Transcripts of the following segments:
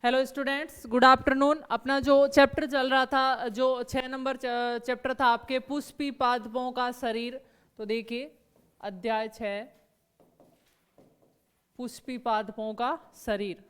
Hello students, good afternoon. अपना जो chapter चल रहा था, जो 6 नंबर चैप्टर था आपके पुष्पी पादपों का शरीर। तो देखिए अध्याय 6 पुष्पी पादपों का शरीर।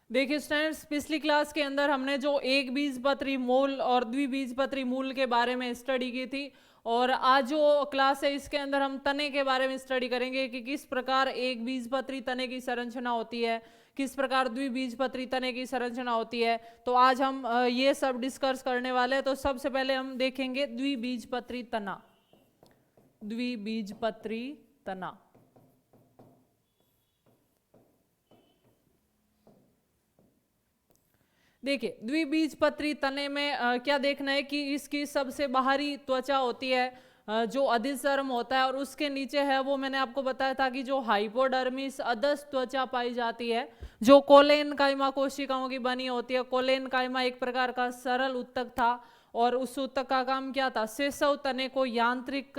देखिए स्टूडेंट्स, पिछली क्लास के अंदर हमने जो एक बीजपत्री मूल और द्विबीजपत्री मूल के बारे में स्टडी की थी, और आज जो क्लास है इसके अंदर हम तने के बारे में स्टडी करेंगे कि किस प्रकार एक बीजपत्री तने की संरचना होती है, किस प्रकार द्विबीजपत्री तने की संरचना होती है। तो आज हम ये सब डिस्कस करने वाले हैं। तो सबसे पहले हम देखेंगे द्विबीजपत्री तना। द्विबीजपत्री तना, देखिए द्विबीजपत्री तने में क्या देखना है कि इसकी सबसे बाहरी त्वचा होती है, जो अधिचर्म होता है, और उसके नीचे है वो मैंने आपको बताया था कि जो हाइपोडर्मिस अधस त्वचा पाई जाती है, जो कोलेनकाइमा कोशिकाओं की बनी होती है। कोलेनकाइमा एक प्रकार का सरल उत्तक था, और उस उत्तक का काम क्या था? शिशु तने को यांत्रिक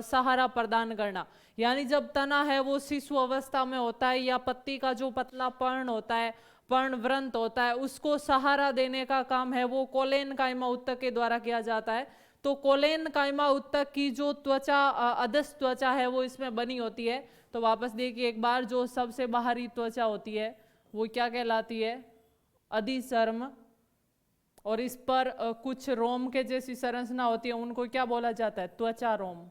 सहारा प्रदान करना। यानी जब तना है वो शिशु अवस्था में होता है, या पत्ती का जो पतला पर्ण होता है, पर्णवृंत होता है, उसको सहारा देने का काम है वो कोलेनकाइमा उत्तक के द्वारा किया जाता है। तो कोलेनकाइमा उत्तक की जो त्वचा अधस त्वचा है वो इसमें बनी होती है। तो वापस देखिए एक बार, जो सबसे बाहरी त्वचा होती है वो क्या कहलाती है? अधिचर्म। और इस पर कुछ रोम के जैसी संरचना होती है, उनको क्या बोला जाता है? त्वचा रोम।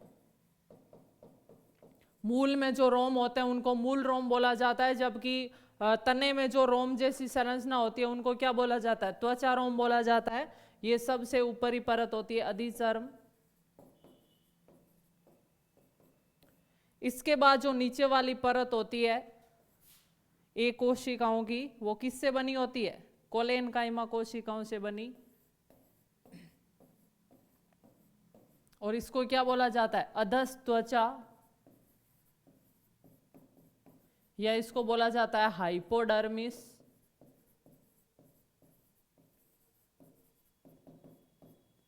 मूल में जो रोम होते हैं उनको मूल रोम बोला जाता है, जबकि तने में जो रोम जैसी संरचना होती है उनको क्या बोला जाता है? त्वचा रोम बोला जाता है। ये सबसे ऊपरी परत होती है अधिचर्म। इसके बाद जो नीचे वाली परत होती है एक कोशिकाओं की, वो किससे बनी होती है? कोलेनकाइमा कोशिकाओं से बनी। और इसको क्या बोला जाता है? अधस त्वचा, या इसको बोला जाता है हाइपोडर्मिस।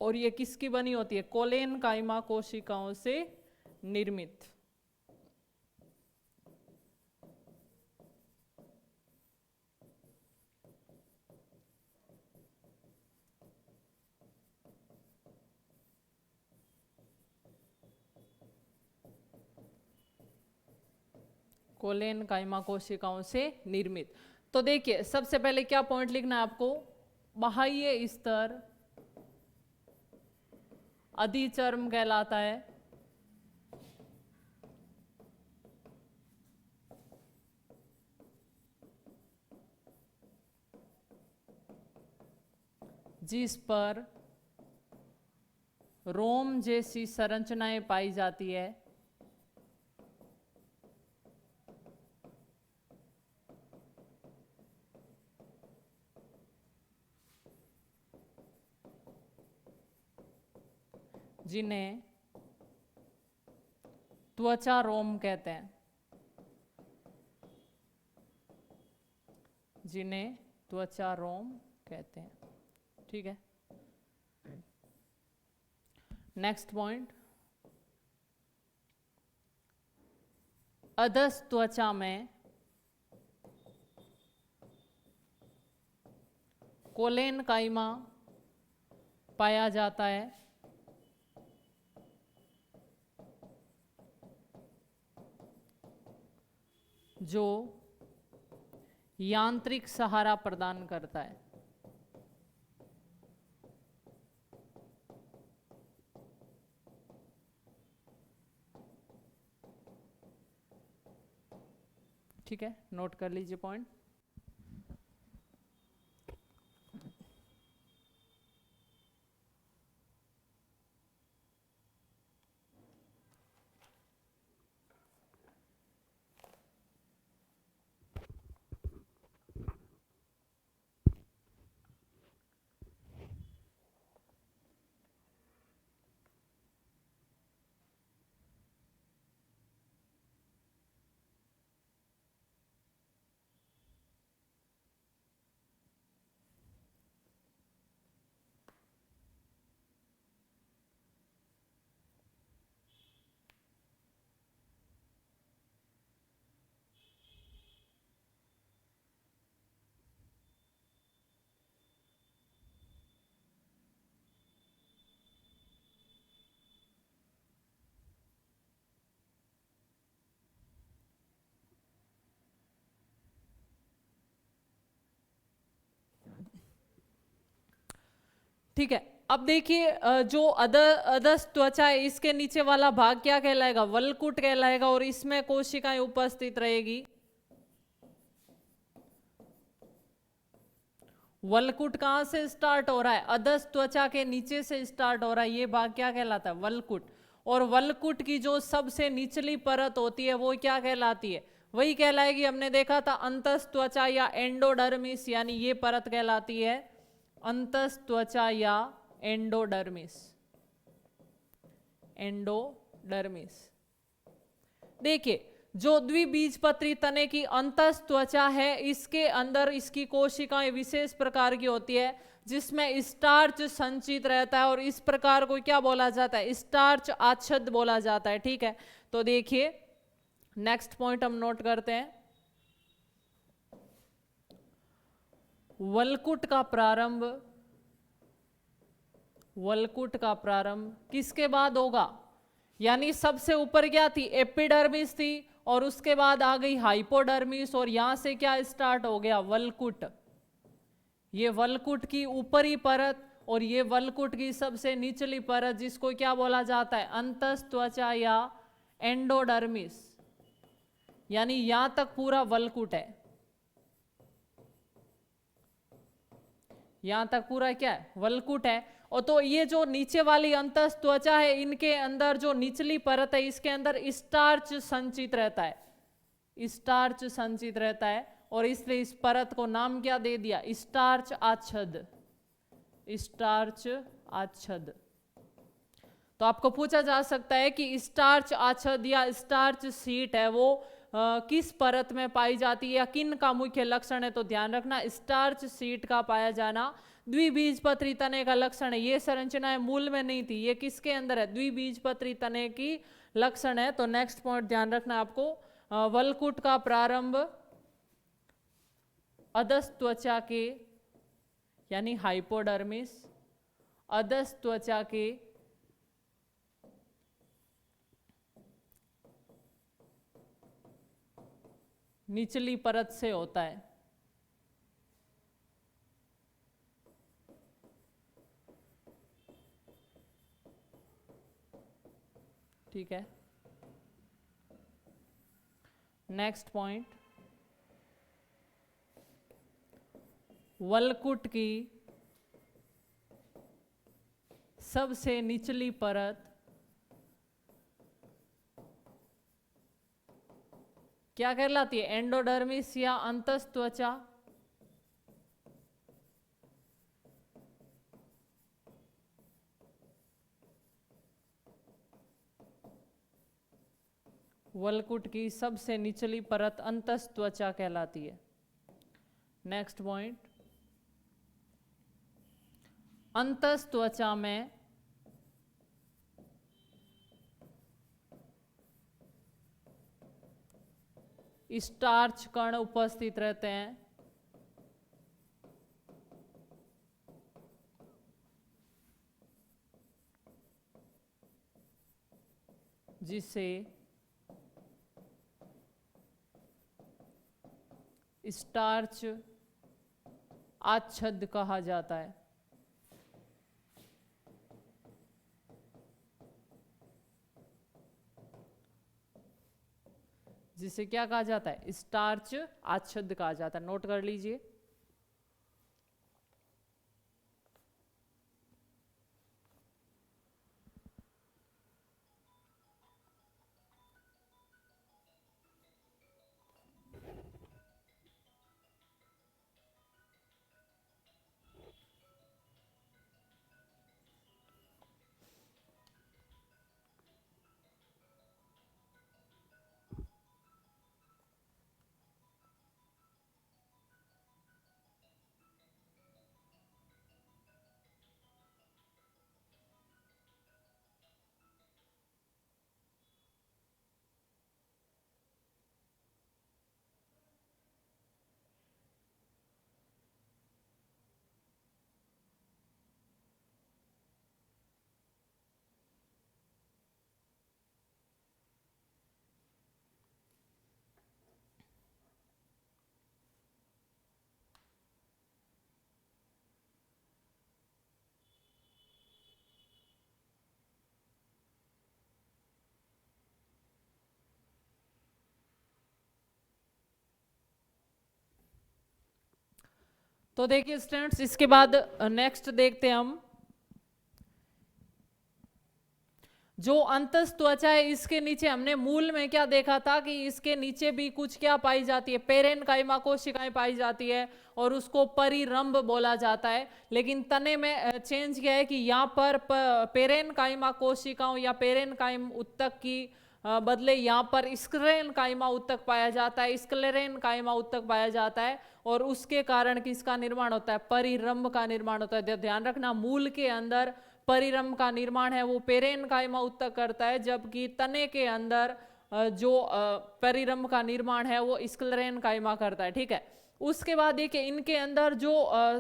और ये किसकी बनी होती है? कोलेनकाइमा कोशिकाओं से निर्मित। कोलेनकाइमा कोशिकाओं से निर्मित। तो देखिए सबसे पहले क्या पॉइंट लिखना है आपको? बाह्य स्तर अधिचर्म कहलाता है। जिस पर रोम जैसी संरचनाएं पाई जाती है। जिन्हें त्वचा रोम कहते हैं। जिन्हें त्वचा रोम कहते हैं। ठीक है, नेक्स्ट पॉइंट। अधस त्वचा में कोलेनकाइमा पाया जाता है, जो यांत्रिक सहारा प्रदान करता है। ठीक है, नोट कर लीजिए पॉइंट। ठीक है। अब देखिए जो अधस त्वचा है इसके नीचे वाला भाग क्या कहलाएगा, वल्कुट कहलाएगा, और इसमें कोशिकाएं उपस्थित रहेगी। वल्कुट कहां से स्टार्ट हो रहा है, अधस त्वचा के नीचे से स्टार्ट हो रहा है, ये भाग क्या कहलाता है, वल्कुट। और वल्कुट की जो सबसे निचली परत होती है वो क्या कहलाती है, वही कहलाएगी, हमने देखा था अंतस त्वचा या एंडोडर्मिस, यानी ये परत कहलाती है अंतस त्वचा या एंडोडर्मिस। एंडोडर्मिस। देखिए जो द्विबीजपत्री तने की अंतस त्वचा है इसके अंदर इसकी कोशिकाएं विशेष प्रकार की होती है जिसमें स्टार्च संचित रहता है, और इस प्रकार को क्या बोला जाता है, स्टार्च आच्छद बोला जाता है। ठीक है, तो देखिए नेक्स्ट पॉइंट हम नोट करते हैं। वल्कुट का प्रारंभ, वल्कुट का प्रारंभ किसके बाद होगा, यानी सबसे ऊपर क्या थी, एपिडर्मिस थी, और उसके बाद आ गई हाइपोडर्मिस, और यहां से क्या स्टार्ट हो गया, वल्कुट। ये वल्कुट की ऊपरी परत और ये वल्कुट की सबसे निचली परत, जिसको क्या बोला जाता है, अंतस त्वचा या एंडोडर्मिस, यानी यहां तक पूरा वल्कुट है। यहां तक पूरा क्या है, वल्कुट है। और तो ये जो नीचे वाली अंतस त्वचा है इनके अंदर जो निचली परत है इसके अंदर स्टार्च संचित रहता है, स्टार्च संचित रहता है, और इसलिए इस परत को नाम क्या दे दिया, स्टार्च आच्छद, स्टार्च आच्छद। तो आपको पूछा जा सकता है कि स्टार्च आच्छद या स्टार्च सीट है वो किस परत में पाई जाती है या किन का मुख्य लक्षण है, तो ध्यान रखना स्टार्च सीट का पाया जाना द्विबीजपत्री तने का लक्षण है। ये संरचना मूल में नहीं थी, ये किसके अंदर है, द्विबीजपत्री तने की लक्षण है। तो नेक्स्ट पॉइंट ध्यान रखना आपको, वल्कुट का प्रारंभ अधस त्वचा के यानी हाइपोडर्मिस, अधस त्वचा के निचली परत से होता है। ठीक है, नेक्स्ट पॉइंट, वल्कुट की सबसे निचली परत क्या कहलाती है, एंडोडर्मिस या अंतस त्वचा। वल्कुट की सबसे निचली परत अंतस त्वचा कहलाती है। नेक्स्ट पॉइंट, अंतस त्वचा में स्टार्च कण उपस्थित रहते हैं, जिसे स्टार्च आच्छद कहा जाता है। जिसे क्या कहा जाता है, स्टार्च आच्छद कहा जाता है, नोट कर लीजिए। तो देखिए स्टूडेंट्स, इसके बाद नेक्स्ट देखते हैं हम जो अंतस त्वचा है, इसके नीचे हमने मूल में क्या देखा था कि इसके नीचे भी कुछ क्या पाई जाती है, पेरेनकाइमा कोशिकाएं पाई जाती है और उसको परिरंभ बोला जाता है। लेकिन तने में चेंज किया है कि यहाँ पर पेरेनकाइमा कोशिकाओं या पेरेनकाइम उत्तक की बदले यहाँ पर स्क्लेरेनकाइमा उत्तक पाया जाता है, स्क्लेरेनकाइमा उत्तक पाया जाता है और उसके कारण किसका निर्माण होता है, परिरंभ का निर्माण होता है। ध्यान रखना, मूल के अंदर परिरंभ का निर्माण है वो पेरेनकाइमा उत्तक करता है, जबकि तने के अंदर जो परिरंभ का निर्माण है वो स्क्लेरेनकाइमा करता है। ठीक है, उसके बाद देखिए इनके अंदर जो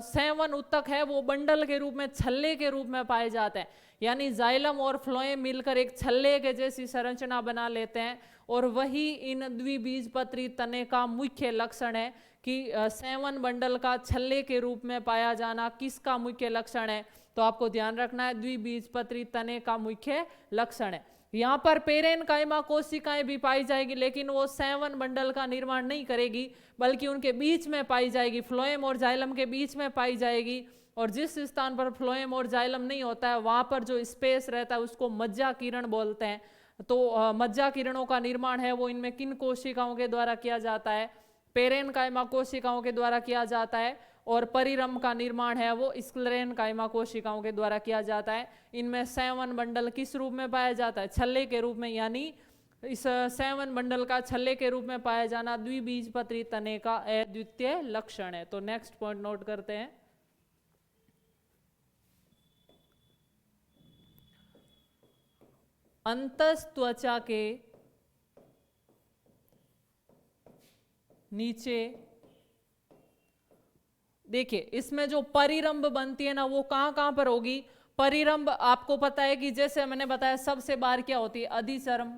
संवहन उत्तक है वो बंडल के रूप में, छल्ले के रूप में पाए जाते हैं, यानी जाइलम और फ्लोएम मिलकर एक छल्ले के जैसी संरचना बना लेते हैं। और वही इन द्विबीजपत्री तने का मुख्य लक्षण है कि संवहन बंडल का छल्ले के रूप में पाया जाना किसका मुख्य लक्षण है, तो आपको ध्यान रखना है द्विबीजपत्री तने का मुख्य लक्षण है। यहाँ पर पेरेनकाइमा कोशिकाएं भी पाई जाएगी, लेकिन वो संवहन बंडल का निर्माण नहीं करेगी, बल्कि उनके बीच में पाई जाएगी, फ्लोएम और जाइलम के बीच में पाई जाएगी। और जिस स्थान पर फ्लोएम और जाइलम नहीं होता है वहां पर जो स्पेस रहता है उसको मज्जा किरण बोलते हैं। तो मज्जा किरणों का निर्माण है वो इनमें किन कोशिकाओं के द्वारा किया जाता है, पेरेनकाइमा कोशिकाओं के द्वारा किया जाता है। और परिरंभ का निर्माण है वो स्क्लेरेनकाइमा कोशिकाओं के द्वारा किया जाता है। इनमें संवहन बंडल किस रूप में पाया जाता है, छल्ले के रूप में, यानी इस संवहन बंडल का छल्ले के रूप में पाया जाना द्विबीजपत्री तने का अद्वितीय लक्षण है। तो नेक्स्ट पॉइंट नोट करते हैं, अंतस त्वचा के नीचे देखिए इसमें जो परिरंभ बनती है ना वो कहां कहां पर होगी। परिरंभ आपको पता है कि जैसे मैंने बताया सबसे बाहर क्या होती है, अधिचर्म,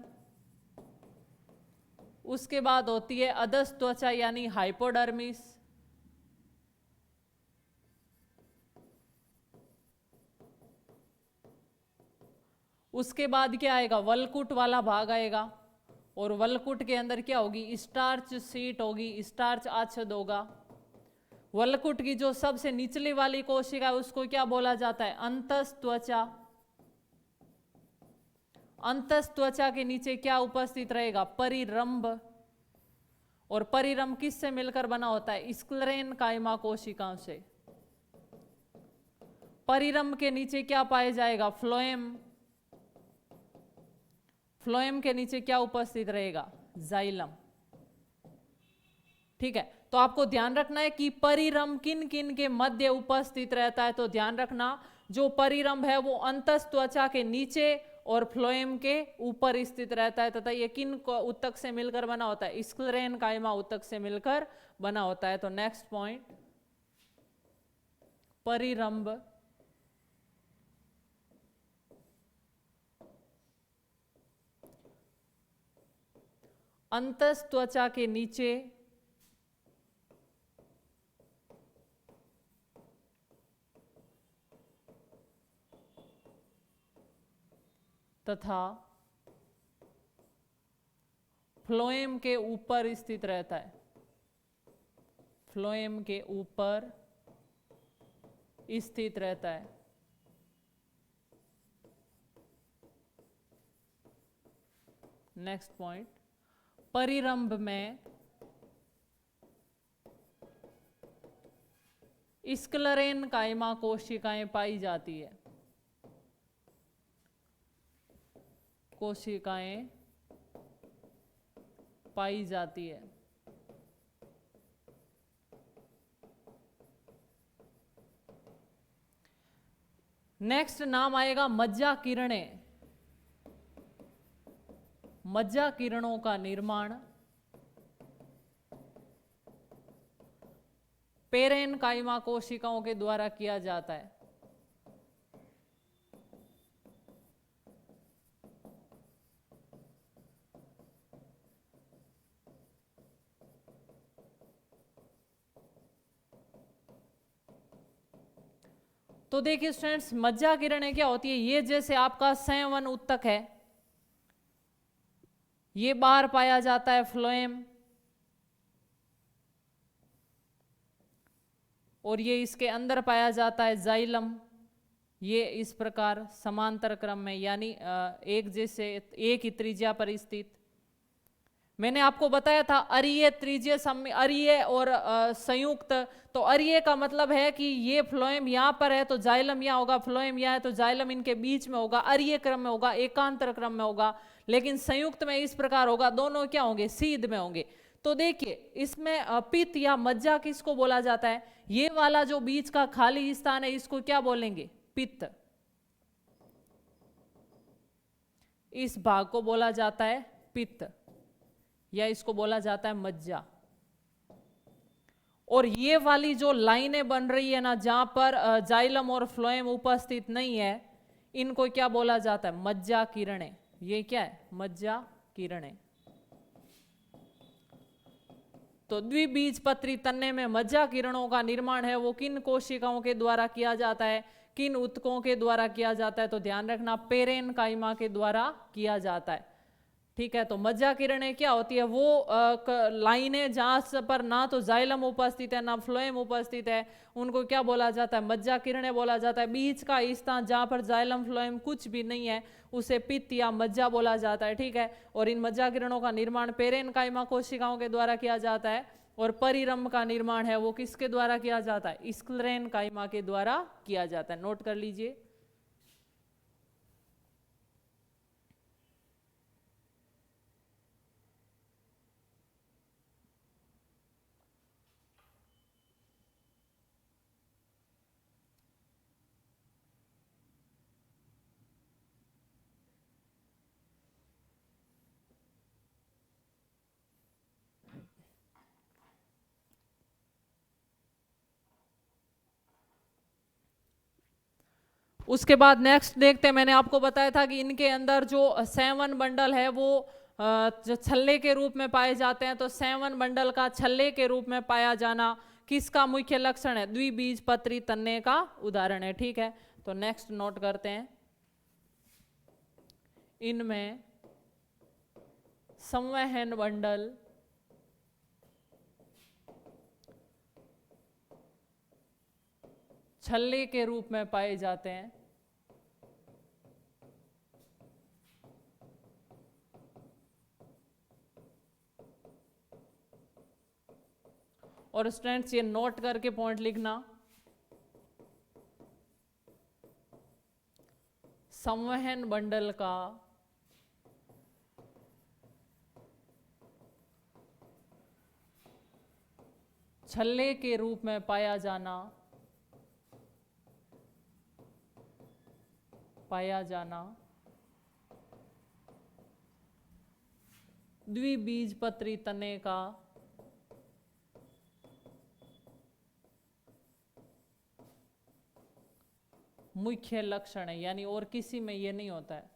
उसके बाद होती है अधस त्वचा यानी हाइपोडर्मिस, उसके बाद क्या आएगा, वलकुट वाला भाग आएगा और वलकुट के अंदर क्या होगी, स्टार्च सीट होगी, स्टार्च आच्छद होगा। वलकुट की जो सबसे निचली वाली कोशिका है उसको क्या बोला जाता है, अंतस त्वचा। अंतस त्वचा के नीचे क्या उपस्थित रहेगा, परिरंभ। और परिरंभ किससे मिलकर बना होता है, स्क्लेरेनकाइमा कोशिकाओं से। परिरंभ के नीचे क्या पाया जाएगा, फ्लोएम। फ्लोएम के नीचे क्या उपस्थित रहेगा, जाइलम। ठीक है, तो आपको ध्यान रखना है कि परिरंभ किन किन के मध्य उपस्थित रहता है। तो ध्यान रखना, जो परिरंभ है वो अंतस त्वचा के नीचे और फ्लोएम के ऊपर स्थित रहता है, तथा ये किन उत्तक से मिलकर बना होता है, स्क्लेरेनकाइमा उत्तक से मिलकर बना होता है। तो नेक्स्ट पॉइंट, परिरंभ अंतस त्वचा के नीचे तथा फ्लोएम के ऊपर स्थित रहता है, फ्लोएम के ऊपर स्थित रहता है। नेक्स्ट पॉइंट, परिरंभ में स्क्लेरेनकाइमा कोशिकाएं पाई जाती है, कोशिकाएं पाई जाती है। नेक्स्ट नाम आएगा मज्जा किरणें। मज्जा किरणों का निर्माण पेरेनकाइमा कोशिकाओं के द्वारा किया जाता है। तो देखिए स्टूडेंट्स, मज्जा किरणें क्या होती है, ये जैसे आपका संवहन उत्तक है, ये बाहर पाया जाता है फ्लोएम, और ये इसके अंदर पाया जाता है जाइलम। ये इस प्रकार समांतर क्रम में, यानी एक जैसे एक ही त्रिज्या पर स्थित। मैंने आपको बताया था अरीय त्रिज्य अरीय और संयुक्त। तो अरीय का मतलब है कि ये फ्लोएम यहाँ पर है तो जाइलम यहाँ होगा, फ्लोएम यहाँ है तो जाइलम इनके बीच में होगा, अरीय क्रम में होगा, एकांतर क्रम में होगा। लेकिन संयुक्त में इस प्रकार होगा, दोनों क्या होंगे, सीध में होंगे। तो देखिए इसमें पित्त या मज्जा किसको बोला जाता है, ये वाला जो बीच का खाली स्थान है इसको क्या बोलेंगे, पित्त। इस भाग को बोला जाता है पित्त या इसको बोला जाता है मज्जा। और ये वाली जो लाइनें बन रही है ना, जहां पर जाइलम और फ्लोएम उपस्थित नहीं है, इनको क्या बोला जाता है, मज्जा किरणें। ये क्या है, मज्जा किरणें। तो द्विबीजपत्री तन्ने में मज्जा किरणों का निर्माण है वो किन कोशिकाओं के द्वारा किया जाता है, किन ऊतकों के द्वारा किया जाता है, तो ध्यान रखना पेरेनकाइमा के द्वारा किया जाता है। ठीक है, तो मज्जा किरणें क्या होती है, वो लाइनें जहां पर ना तो जाइलम उपस्थित है ना फ्लोएम उपस्थित है, उनको क्या बोला जाता है, मज्जा किरणें बोला जाता है। बीच का स्थान जहां पर जाइलम फ्लोएम कुछ भी नहीं है उसे पित्त या मज्जा बोला जाता है। ठीक है, और इन मज्जा किरणों का निर्माण पेरेनकाइमा कोशिकाओं के द्वारा किया जाता है, और परिरंभ का निर्माण है वो किसके द्वारा किया जाता है, स्क्लेरेनकाइमा के द्वारा किया जाता है। नोट कर लीजिए। उसके बाद नेक्स्ट देखते हैं, मैंने आपको बताया था कि इनके अंदर जो 7 बंडल है वो जो छल्ले के रूप में पाए जाते हैं। तो 7 बंडल का छल्ले के रूप में पाया जाना किसका मुख्य लक्षण है, द्विबीजपत्री तन्ने का उदाहरण है। ठीक है, तो नेक्स्ट नोट करते हैं, इनमें संवहन बंडल छल्ले के रूप में पाए जाते हैं। और स्टूडेंट्स ये नोट करके पॉइंट लिखना, संवहन बंडल का छल्ले के रूप में पाया जाना द्विबीजपत्री तने का मुख्य लक्षण है, यानी और किसी में ये नहीं होता है।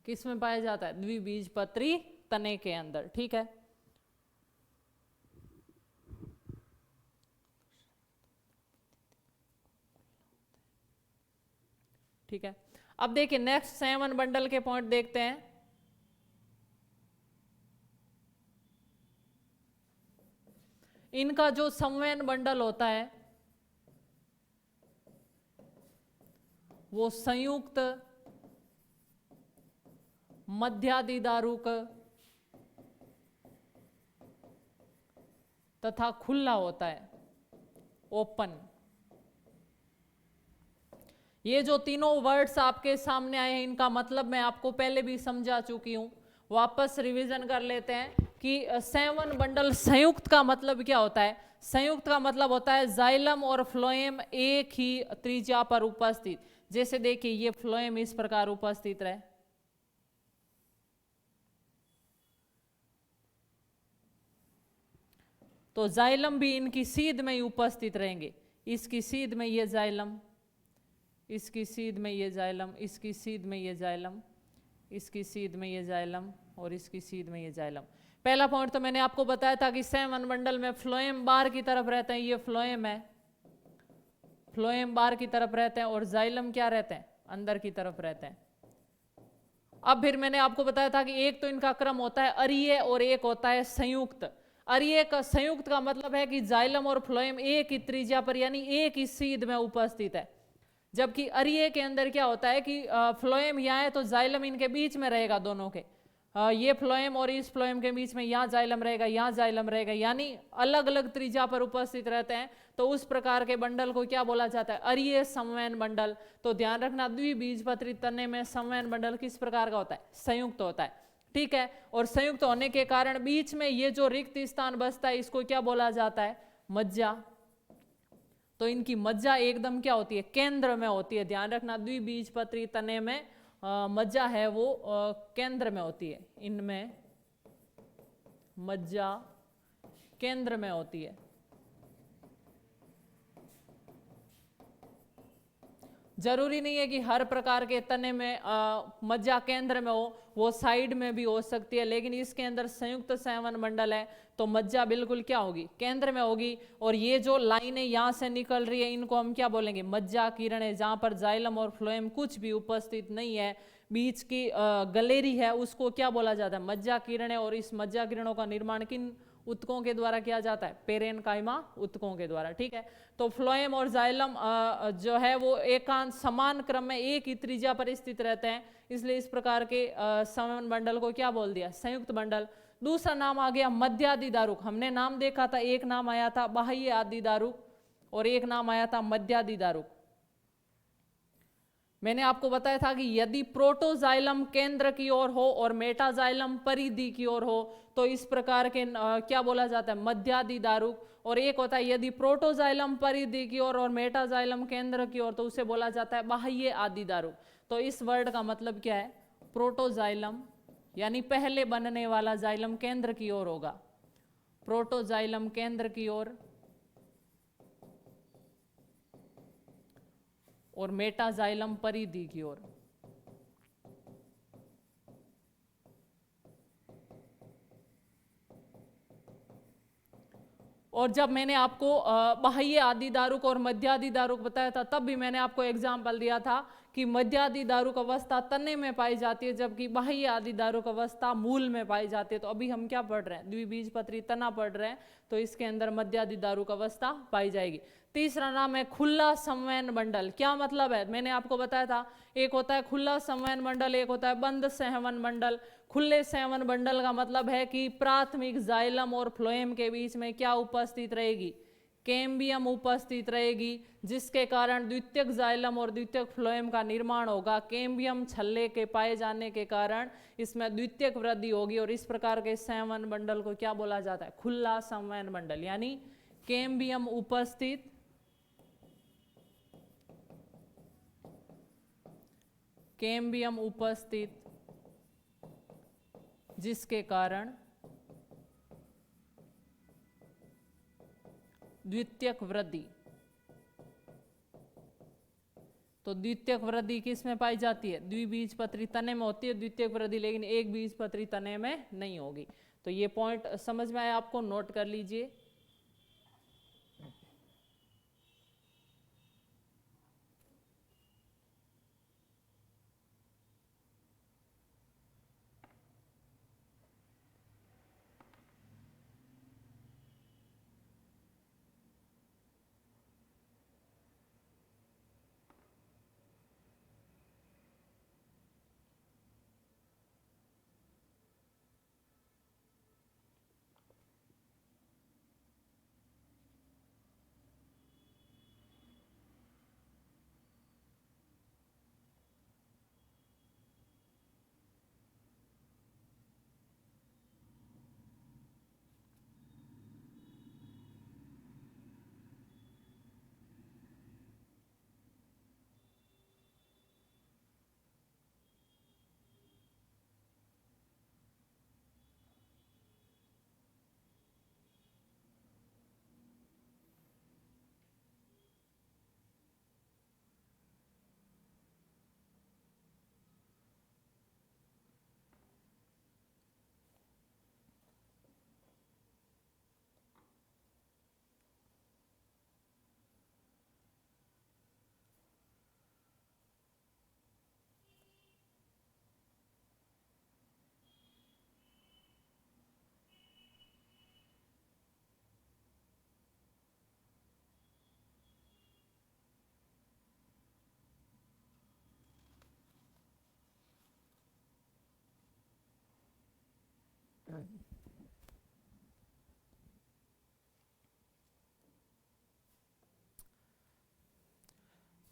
किस में पाया जाता है, द्विबीजपत्री तने के अंदर। ठीक है, ठीक है। अब देखिए नेक्स्ट 7 बंडल के पॉइंट देखते हैं। इनका जो संवहन बंडल होता है वो संयुक्त, मध्यादिदारुक तथा खुला होता है, ओपन। ये जो तीनों वर्ड्स आपके सामने आए हैं इनका मतलब मैं आपको पहले भी समझा चुकी हूं, वापस रिवीजन कर लेते हैं कि 7 बंडल संयुक्त का मतलब क्या होता है। संयुक्त का मतलब होता है जाइलम और फ्लोएम एक ही त्रिज्या पर उपस्थित। जैसे देखिए ये फ्लोएम इस प्रकार उपस्थित रहे, तो जाइलम भी इनकी सीध में ही उपस्थित रहेंगे। इसकी सीध में ये जाइलम, इसकी सीध में ये जाइलम, इसकी सीध में ये जाइलम, इसकी सीध में ये जाइलम और इसकी सीध में ये जाइलम। पहला पॉइंट तो मैंने आपको बताया था कि 7 बंडल में फ्लोएम बार की तरफ रहते हैं, ये फ्लोएम है, फ्लोएम बार की तरफ रहते हैं, और जाइलम क्या रहते हैं, अंदर की तरफ रहते हैं। अब फिर मैंने आपको बताया था कि एक तो इनका क्रम होता है अरीय और एक होता है संयुक्त। अरीय का संयुक्त का मतलब है कि जाइलम और फ्लोएम एक ही त्रिज्या पर यानी एक ही सीध में उपस्थित है, जबकि अरीय के अंदर क्या होता है कि फ्लोएम यहाँ है तो जाइलम इनके बीच में रहेगा दोनों के। ये फ्लोएम और इस फ्लोएम के बीच में यहाँ जाइलम रहेगा, यहाँ जाइलम रहेगा, यानी अलग अलग त्रिज्या पर उपस्थित रहते हैं। तो उस प्रकार के बंडल को क्या बोला जाता है? अरीय समवयन बंडल। तो ध्यान रखना, द्विबीजपत्री तने में समवयन बंडल किस प्रकार का होता है? संयुक्त होता है। ठीक है, और संयुक्त होने के कारण बीच में ये जो रिक्त स्थान बचता है इसको क्या बोला जाता है? मज्जा। तो इनकी मज्जा एकदम क्या होती है? केंद्र में होती है। ध्यान रखना, द्विबीजपत्री तने में मज्जा है वो केंद्र में होती है। इनमें मज्जा केंद्र में होती है। जरूरी नहीं है कि हर प्रकार के तने में मज्जा केंद्र में हो, वो साइड में भी हो सकती है, लेकिन इसके अंदर संयुक्त संवहन मंडल है तो मज्जा बिल्कुल क्या होगी? केंद्र में होगी। और ये जो लाइनें यहाँ से निकल रही है इनको हम क्या बोलेंगे? मज्जा किरणें। जहाँ पर जाइलम और फ्लोएम कुछ भी उपस्थित नहीं है, बीच की गलेरी है, उसको क्या बोला जाता है? मज्जा किरणें। और इस मज्जा किरणों का निर्माण किन उत्तकों के द्वारा किया जाता है? पेरेनकाइमा उत्तकों के द्वारा। ठीक है, तो फ्लोएम और जाइलम जो है वो एकांत समान क्रम में एक ही त्रिज्या पर स्थित रहते हैं, इसलिए इस प्रकार के समवयन बंडल को क्या बोल दिया? संयुक्त बंडल। दूसरा नाम आ गया मध्यादि दारुक। हमने नाम देखा था, एक नाम आया था बाह्य आदि दारुक और एक नाम आया था मध्यादि दारुक। मैंने आपको बताया था कि यदि प्रोटोजाइलम केंद्र की ओर हो और मेटाजाइलम परिधि की ओर हो तो इस प्रकार के क्या बोला जाता है? मध्यादि दारुक। और एक होता है यदि प्रोटोजाइलम परिधि की ओर और मेटाजाइलम केंद्र की ओर तो उसे बोला जाता है बाह्य आदि दारुक। तो इस वर्ड का मतलब क्या है? प्रोटोजाइलम यानी पहले बनने वाला जाइलम केंद्र की ओर होगा, प्रोटोजाइलम केंद्र की ओर, और मेटाजाइलम परिधि की ओर। और जब मैंने आपको बाह्य आदि दारुक और मध्यादि दारुक बताया था तब भी मैंने आपको एग्जाम्पल दिया था कि मध्यादि दारुक अवस्था तने में पाई जाती है जबकि बाह्य आदि दारुक अवस्था मूल में पाई जाती है। तो अभी हम क्या पढ़ रहे हैं? द्विबीजपत्री तना पढ़ रहे हैं, तो इसके अंदर मध्यादि दारुक अवस्था पाई जाएगी। तीसरा नाम है खुला संवहन मंडल। क्या मतलब है? मैंने आपको बताया था, एक होता है खुला संवहन मंडल, एक होता है बंद संवहन मंडल। खुले संवहन मंडल का मतलब है कि प्राथमिक जाइलम और फ्लोएम के बीच में क्या उपस्थित रहेगी? कैम्बियम उपस्थित रहेगी, जिसके कारण द्वितीयक जाइलम और द्वितीयक फ्लोएम का निर्माण होगा। कैम्बियम छल्ले के पाए जाने के कारण इसमें द्वितीयक वृद्धि होगी और इस प्रकार के संवहन मंडल को क्या बोला जाता है? खुला संवहन मंडल। यानी कैम्बियम उपस्थित, कैम्बियम उपस्थित जिसके कारण द्वितीयक वृद्धि। तो द्वितीयक वृद्धि किस में पाई जाती है? द्विबीजपत्री तने में होती है द्वितीयक वृद्धि, लेकिन एक बीजपत्री तने में नहीं होगी। तो ये पॉइंट समझ में आया आपको? नोट कर लीजिए।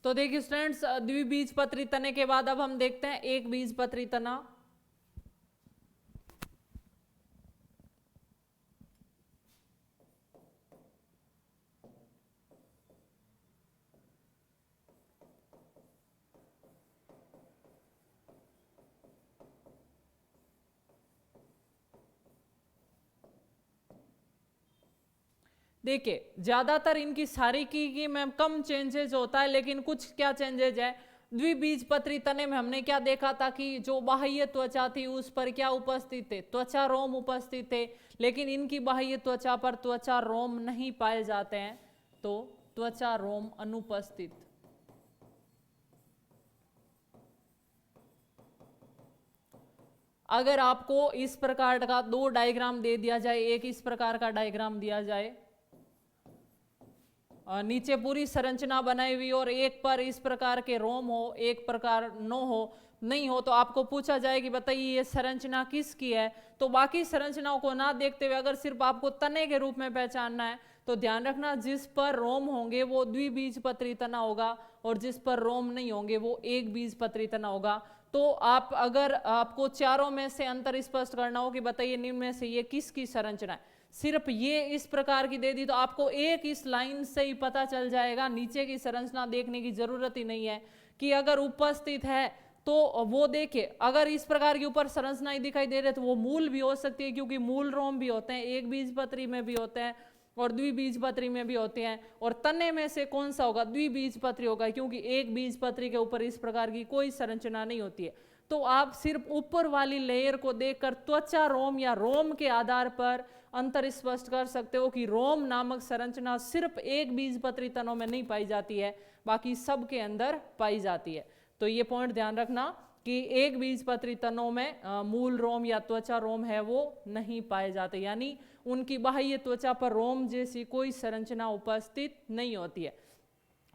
तो देखिए स्टूडेंट्स, द्विबीजपत्री तने के बाद अब हम देखते हैं एक बीजपत्री तना। देखिए ज्यादातर इनकी सारी की में कम चेंजेस होता है, लेकिन कुछ क्या चेंजेस है। द्विबीजपत्री तने में हमने क्या देखा था कि जो बाह्य त्वचा थी उस पर क्या उपस्थित थे, त्वचा रोम उपस्थित थे, लेकिन इनकी बाह्य त्वचा पर त्वचा रोम नहीं पाए जाते हैं, तो त्वचा रोम अनुपस्थित। अगर आपको इस प्रकार का दो डायग्राम दे दिया जाए, एक इस प्रकार का डायग्राम दिया जाए, नीचे पूरी संरचना बनाई हुई और एक पर इस प्रकार के रोम हो, एक प्रकार नहीं हो, तो आपको पूछा जाए कि बताइए ये संरचना किसकी है। तो बाकी संरचनाओं को ना देखते हुए अगर सिर्फ आपको तने के रूप में पहचानना है तो ध्यान रखना जिस पर रोम होंगे वो द्विबीजपत्री तना होगा और जिस पर रोम नहीं होंगे वो एक बीजपत्री तना होगा। तो आप अगर आपको चारों में से अंतर स्पष्ट करना हो कि बताइए निम्न में से ये किसकी संरचना है, सिर्फ ये इस प्रकार की दे दी तो आपको एक इस लाइन से ही पता चल जाएगा, नीचे की संरचना देखने की जरूरत ही नहीं है। कि अगर उपस्थित है तो वो देखिए, अगर इस प्रकार की ऊपर संरचनाएं दिखाई दे रहे तो वो मूल भी हो सकती है, क्योंकि मूल रोम भी होते हैं, एक बीजपत्री में भी होते हैं और द्विबीजपत्री में भी होते हैं। और तने में से कौन सा होगा, द्विबीजपत्री होगा, क्योंकि एक बीजपत्री के ऊपर इस प्रकार की कोई संरचना नहीं होती है। तो आप सिर्फ ऊपर वाली लेयर को देखकर त्वचा रोम या रोम के आधार पर अंतर स्पष्ट कर सकते हो कि रोम नामक संरचना सिर्फ एक बीजपत्री तनों में नहीं पाई जाती है, बाकी सब के अंदर पाई जाती है। तो ये पॉइंट ध्यान रखना कि एक बीजपत्री तनों में मूल रोम या त्वचा रोम है वो नहीं पाए जाते, यानी उनकी बाह्य त्वचा पर रोम जैसी कोई संरचना उपस्थित नहीं होती है।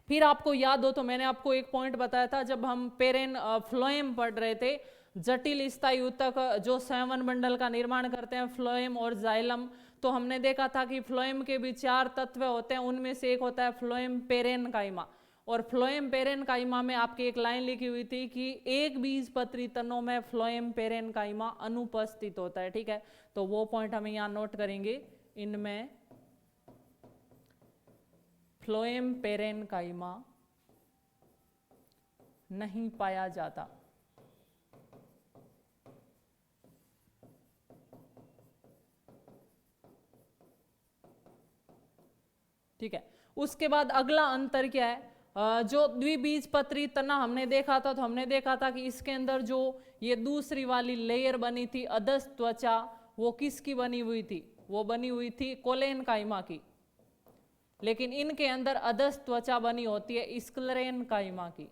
फिर आपको याद हो तो मैंने आपको एक पॉइंट बताया था जब हम पेरेन फ्लोएम पढ़ रहे थे, जटिल स्थायी ऊतक जो संवहन मंडल का निर्माण करते हैं, फ्लोएम और जाइलम। तो हमने देखा था कि फ्लोएम के भी 4 तत्व होते हैं, उनमें से एक होता है फ्लोएम पेरेनकाइमा। और फ्लोएम पेरेनकाइमा में आपकी एक लाइन लिखी हुई थी कि एक बीजपत्री तनों में फ्लोएम पेरेनकाइमा अनुपस्थित होता है, ठीक है। तो वो पॉइंट हमें यहाँ नोट करेंगे, इनमें फ्लोएम पेरेनकाइमा नहीं पाया जाता। ठीक है, उसके बाद अगला अंतर क्या है, जो द्विबीजपत्री तना हमने देखा था, तो हमने देखा था कि इसके अंदर जो ये दूसरी वाली लेयर बनी थी अधस्थ त्वचा, वो किसकी बनी हुई थी, वो बनी हुई थी कोलेनकाइमा की। लेकिन इनके अंदर अधस्थ त्वचा बनी होती है स्क्लेरेनकाइमा की।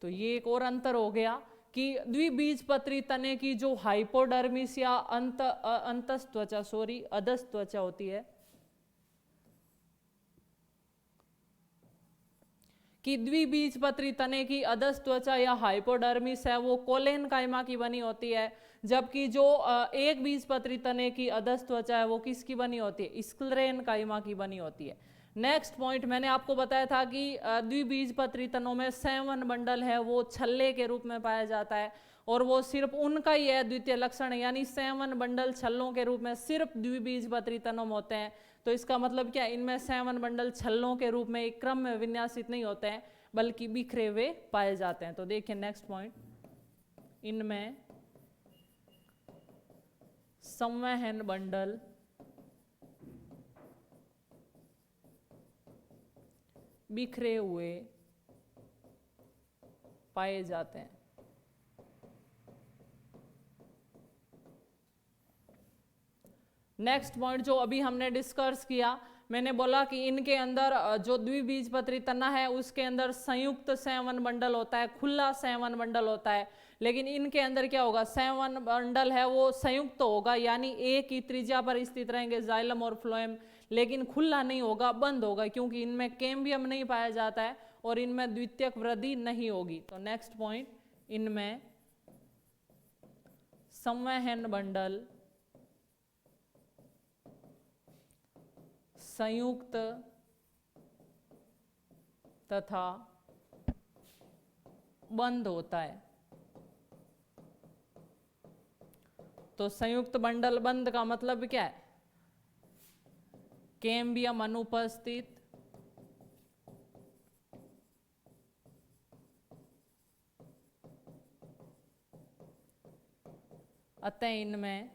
तो ये एक और अंतर हो गया कि द्विबीजपत्री तने की जो हाइपोडर्मिस या अंतस्थ त्वचा अधस्थ त्वचा होती है, कि द्विबीजपत्री तने की अधस्थ त्वचा या हाइपोडर्मिस है वो कोलेनकाइमा की बनी होती है, जबकि जो एक बीजपत्री तने की अधस्थ त्वचा है वो किसकी बनी होती है, स्क्लेरेनकाइमा की बनी होती है। नेक्स्ट पॉइंट मैंने आपको बताया था कि द्विबीजपत्री तनों में संवहन मंडल है वो छल्ले के रूप में पाया जाता है, और वो सिर्फ उनका ही है द्वितीय लक्षण, यानी संवहन मंडल छल्लों के रूप में सिर्फ द्विबीजपत्री तनों में होते हैं। तो इसका मतलब क्या, इनमें संवहन मंडल छल्लों के रूप में एक क्रम में विन्यासित नहीं होते हैं, बल्कि बिखरे हुए पाए जाते हैं। तो देखिए नेक्स्ट पॉइंट, इनमें संवहन मंडल बिखरे हुए पाए जाते हैं। नेक्स्ट पॉइंट जो अभी हमने डिस्कस किया, मैंने बोला कि इनके अंदर जो द्विबीजपत्री तना है उसके अंदर संयुक्त संवहन मंडल होता है, खुला संवहन मंडल होता है। लेकिन इनके अंदर क्या होगा, संवहन मंडल है वो संयुक्त होगा, यानी एक ही त्रिज्या पर स्थित रहेंगे जाइलम और फ्लोएम, लेकिन खुला नहीं होगा, बंद होगा, क्योंकि इनमें कैम्बियम नहीं पाया जाता है और इनमें द्वितीयक वृद्धि नहीं होगी। तो नेक्स्ट पॉइंट, इनमें संवहन बंडल, संयुक्त तथा बंद होता है। तो संयुक्त बंडल बंद का मतलब क्या है? कैम्बियम अनुपस्थित, अतः इनमें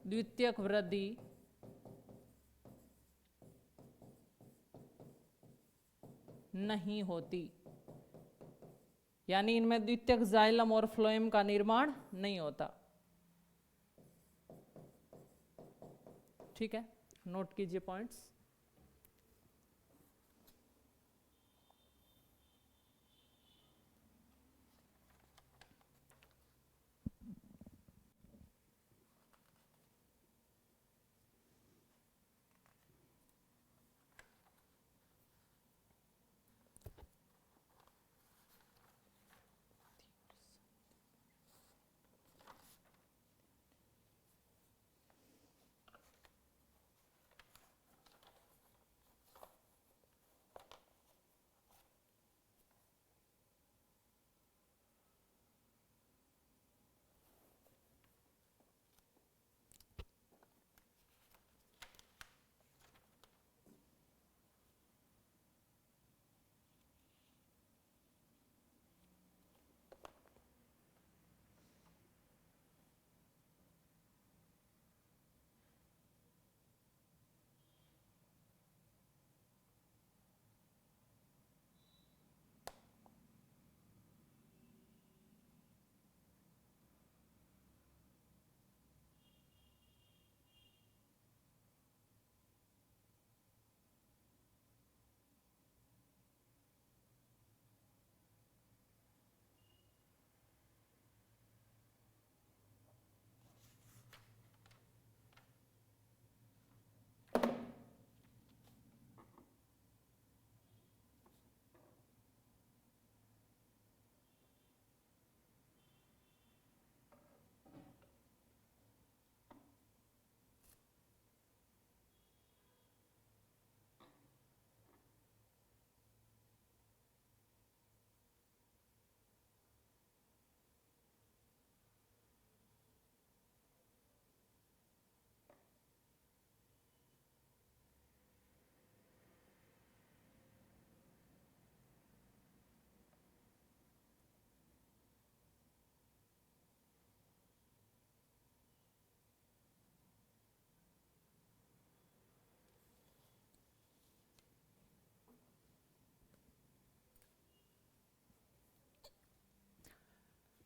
द्वितीयक वृद्धि नहीं होती, यानी इनमें द्वितीयक जाइलम और फ्लोएम का निर्माण नहीं होता। ठीक है, नोट कीजिए पॉइंट्स।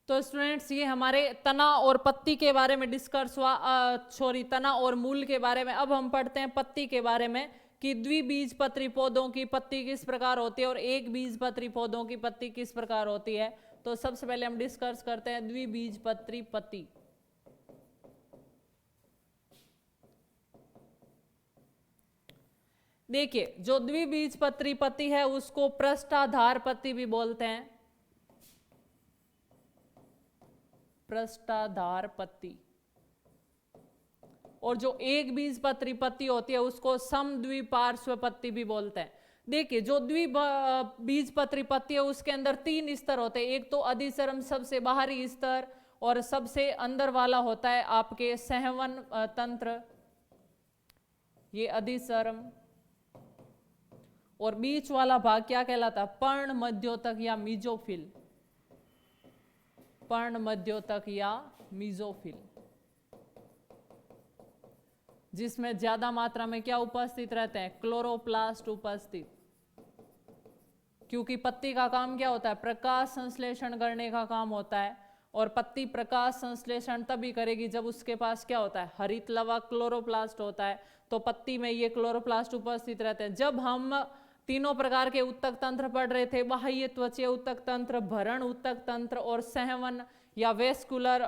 तो स्टूडेंट्स, ये हमारे तना और पत्ती के बारे में डिस्कस हुआ, सॉरी, तना और मूल के बारे में। अब हम पढ़ते हैं पत्ती के बारे में कि द्विबीजपत्री पौधों की पत्ती किस प्रकार होती है और एक बीजपत्री पौधों की पत्ती किस प्रकार होती है। तो सबसे पहले हम डिस्कस करते हैं द्विबीजपत्री पत्ती। देखिए, जो द्विबीजपत्री पत्ती है उसको पृष्ठाधार पत्ती भी बोलते हैं, पृष्ठाधार पत्ती। और जो एक बीजपत्री पत्ती होती है उसको समद्विपार्श्व पत्ती भी बोलते हैं। देखिए, जो द्विबीजपत्री पत्ती है उसके अंदर 3 स्तर होते हैं। एक तो अधिचर्म सबसे बाहरी स्तर, और सबसे अंदर वाला होता है आपके संवहन तंत्र, ये अधिचर्म, और बीच वाला भाग क्या कहलाता है? पर्ण मध्योतक या मीजोफिल, पर्ण मध्योतक या मीजोफिल, जिसमें ज्यादा मात्रा में क्या उपस्थित रहते हैं? क्लोरोप्लास्ट उपस्थित। क्योंकि पत्ती का काम क्या होता है? प्रकाश संश्लेषण करने का काम होता है, और पत्ती प्रकाश संश्लेषण तभी करेगी जब उसके पास क्या होता है? हरित लवक क्लोरोप्लास्ट होता है। तो पत्ती में ये क्लोरोप्लास्ट उपस्थित रहते हैं। जब हम तीनों प्रकार के उत्तक तंत्र पढ़ रहे थे, बाह्य त्वचीय उत्तक तंत्र, भरण उत्तक तंत्र और संवहन या वेस्कुलर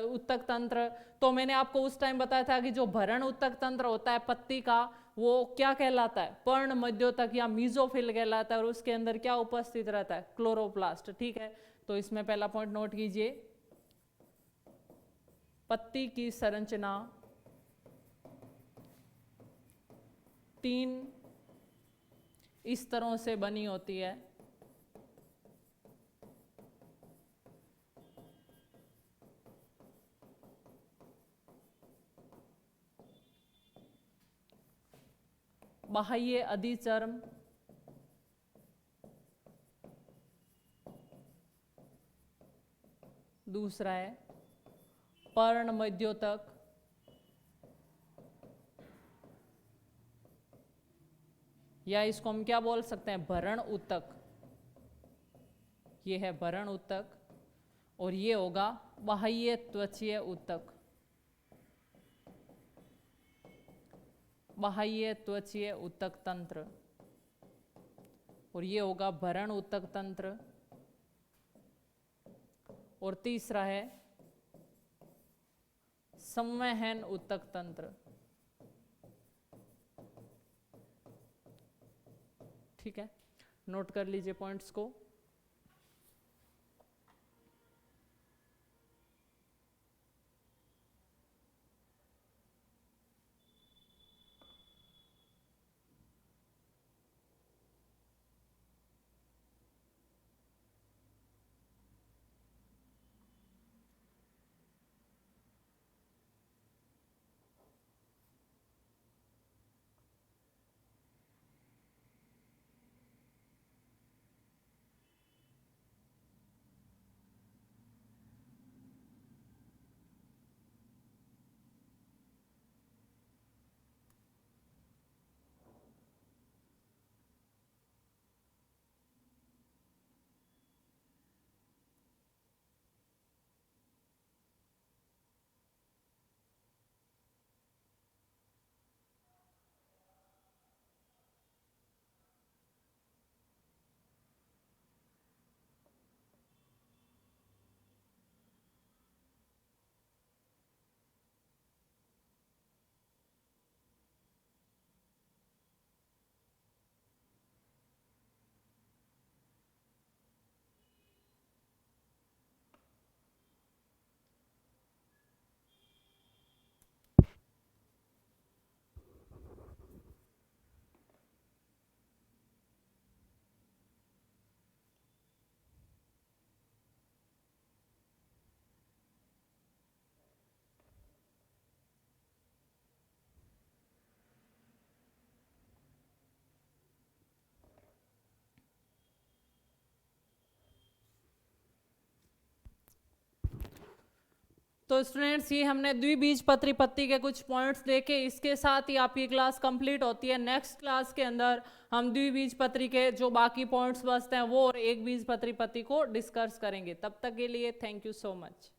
उत्तक तंत्र, तो मैंने आपको उस टाइम बताया था कि जो भरण उत्तक तंत्र होता है पत्ती का, वो क्या कहलाता है, पर्ण मध्योतक या मीजोफिल कहलाता है, और उसके अंदर क्या उपस्थित रहता है, क्लोरोप्लास्ट। ठीक है, तो इसमें पहला पॉइंट नोट कीजिए, पत्ती की संरचना 3 इस तरह से बनी होती है। बाह्य अधिचर्म, दूसरा है पर्ण मध्योतक, या इसको हम क्या बोल सकते हैं, भरण ऊतक। ये है भरण ऊतक, और ये होगा बाह्य त्वचीय ऊतक, बाह्य त्वचीय ऊतक तंत्र, और ये होगा भरण ऊतक तंत्र। और तीसरा है संवहन ऊतक तंत्र। ठीक है, नोट कर लीजिए पॉइंट्स को। तो स्टूडेंट्स, ये हमने द्विबीजपत्री पत्ती के कुछ पॉइंट्स देखे, इसके साथ ही आपकी क्लास कंप्लीट होती है। नेक्स्ट क्लास के अंदर हम द्विबीजपत्री के जो बाकी पॉइंट्स बचते हैं वो और एक बीजपत्री पत्ती को डिस्कस करेंगे। तब तक के लिए थैंक यू सो मच।